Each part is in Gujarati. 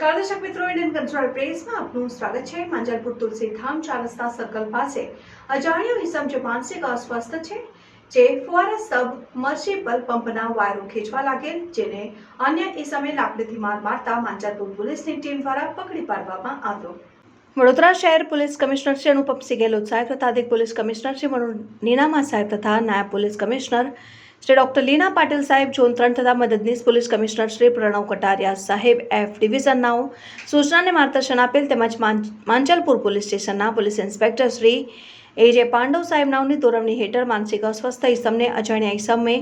નમસ્કાર દર્શક મિત્રો, ઇન્ડિયન કલ્ચરલ પ્રેસમાં આપનું સ્વાગત છે। માંજલપુર તુલસીધામ 4 રસ્તા સર્કલ પાસે અજાણ્યો ઇસમ જે માનસિક અસ્વસ્થ છે, જે ફુવારા સબમર્સિબલ પંપના વાયરો ખેંચવા લાગેલ, જેને અન્ય ઇસમે લાકડીથી માર મારતા માંજલપુર પોલીસની ટીમ દ્વારા પકડી પાડવામાં આવ્યો। વડોદરા શહેર પોલીસ કમિશનર શ્રી અનુપમસિંહ ગેહલોત સાહેબ તથા અધિક પોલીસ કમિશનર શ્રી મનોજ નીનામા સાહેબ તથા નાયબ પોલીસ કમિશનર શ્રી ડોક્ટર લીના પાટીલ સાહેબ ઝોન 3 તથા મદદનીશ પોલીસ કમિશનર શ્રી પ્રણવ કટારિયા સાહેબ એફ ડિવિઝનનાઓ સૂચનાને માર્ગદર્શન આપેલ, તેમજ માંજલપુર પોલીસ સ્ટેશનના પોલીસ ઇન્સ્પેક્ટર શ્રી એ.જે. પાંડવ સાહેબ નાઓની દોરવણી હેઠળ માનસિક અસ્વસ્થ ઇસમને અજાણ્યા ઇસમે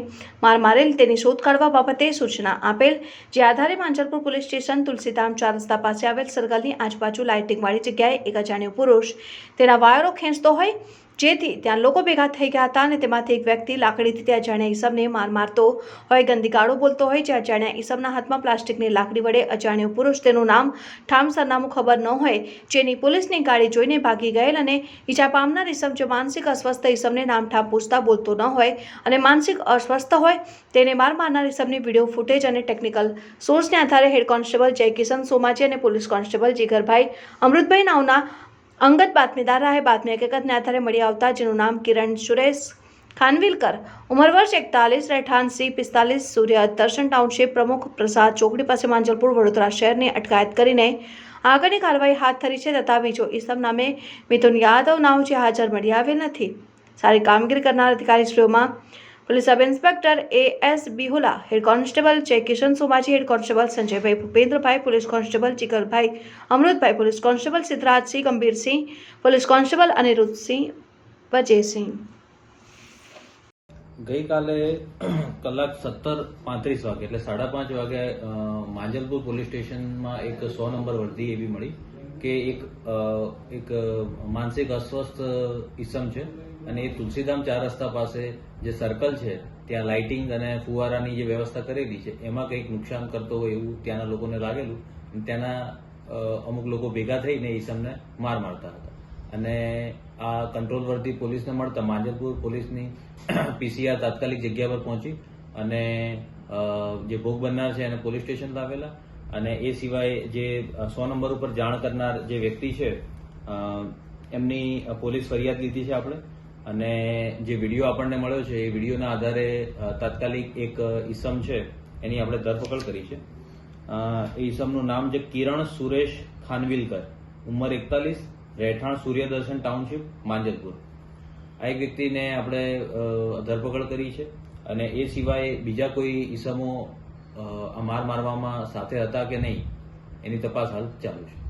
માર મારેલ તેની શોધ કાઢવા બાબતે સૂચના આપેલ, જે આધારે માંજલપુર પોલીસ સ્ટેશન તુલસીધામ 4 રસ્તા પાસે આવેલ સર્કલની આજુબાજુ લાઇટિંગવાળી જગ્યાએ એક અજાણ્યો પુરુષ તેના વાયરો ખેંચતો હોય, જેથી ત્યાં લોકો ભેગા થઈ ગયા હતા અને તેમાંથી એક વ્યક્તિ લાકડીથી તે અજાણ્યા ઈસમને માર મારતો હોય, ગંદી ગાળો બોલતો હોય, જે અજાણ્યા ઈસમના હાથમાં પ્લાસ્ટિકની લાકડી વડે અજાણ્યો પુરુષ તેનું નામ ઠામ સરનામું ખબર ન હોય, જેની પોલીસની ગાડી જોઈને ભાગી ગયેલ અને ઈજા પામનાર ઈસમ જે માનસિક અસ્વસ્થ ઈસમને નામ ઠામ પૂછતા બોલતો ન હોય અને માનસિક અસ્વસ્થ હોય, તેને માર મારનાર ઈસમની વિડીયો ફૂટેજ અને ટેકનિકલ સોર્સને આધારે હેડ કોન્સ્ટેબલ જય કિશન સોમાજી અને પોલીસ કોન્સ્ટેબલ જીગરભાઈ અમૃતભાઈ નાવના અંગત બાતમીદાર રાહે બાતમી હકીકતને આધારે મળી આવતા, જેનું નામ કિરણ સુરેશ ખાનવિલકર, ઉંમર વર્ષ 41, રહેઠાણ C45, સૂર્ય દર્શન ટાઉનશીપ, પ્રમુખ પ્રસાદ ચોકડી પાસે માંજલપુર વડોદરા શહેરની અટકાયત કરીને આગળની કાર્યવાહી હાથ ધરી છે તથા બીજો ઈસમ નામે મિથુન યાદવ નાવ જે હાજર મળી આવેલ નથી। સારી કામગીરી કરનાર અધિકારીશ્રીઓમાં police sub inspector A.S. Bihula, head constable Jay Kishan Somaji, head constable Sanjaybhai Bhupendrabhai, police constable Jigarbhai Amrutbhai, police constable Siddhrajsinh Gambhirsinh, police constable Aniruddhsinh Vajaysinh. ગઈકાલે કલાક 17:35 વાગે એટલે 5:30 વાગે માંજલપુર પોલીસ સ્ટેશનમાં એક 100 નંબર વર્દી એવી મળી કે એક માનસિક અસ્વસ્થ ઈસમ છે અને એ તુલસીધામ 4 રસ્તા પાસે જે સર્કલ છે ત્યાં લાઇટિંગ અને ફુવારાની જે વ્યવસ્થા કરેલી છે એમાં કંઈક નુકસાન કરતો હોય એવું ત્યાંના લોકોને લાગેલું, ત્યાંના અમુક લોકો ભેગા થઈને ઈસમને માર મારતા હતા અને આ કંટ્રોલ વર્દી પોલીસને મળતા માંજલપુર પોલીસની PCR તાત્કાલિક જગ્યા પર પહોંચી અને જે ભોગ બનનાર છે એને પોલીસ સ્ટેશન લાવેલા અને એ સિવાય જે 100 નંબર ઉપર જાણ કરનાર જે વ્યક્તિ છે એમની પોલીસ ફરિયાદ લીધી છે આપણે અને જે વિડીયો આપણને મળ્યો છે એ વિડીયોના આધારે તાત્કાલિક એક ઈસમ છે એની આપણે ધરપકડ કરી છે। એ ઈસમનું નામ છે કિરણ સુરેશ ખાનવિલકર, ઉંમર 41, રહેઠાણ સૂર્યદર્શન ટાઉનશીપ માંજલપુર। આ એક વ્યક્તિને આપણે ધરપકડ કરી છે અને એ સિવાય બીજા કોઈ ઈસમો માર મારવામાં સાથે હતા કે નહીં એની તપાસ હાલ ચાલુ છે।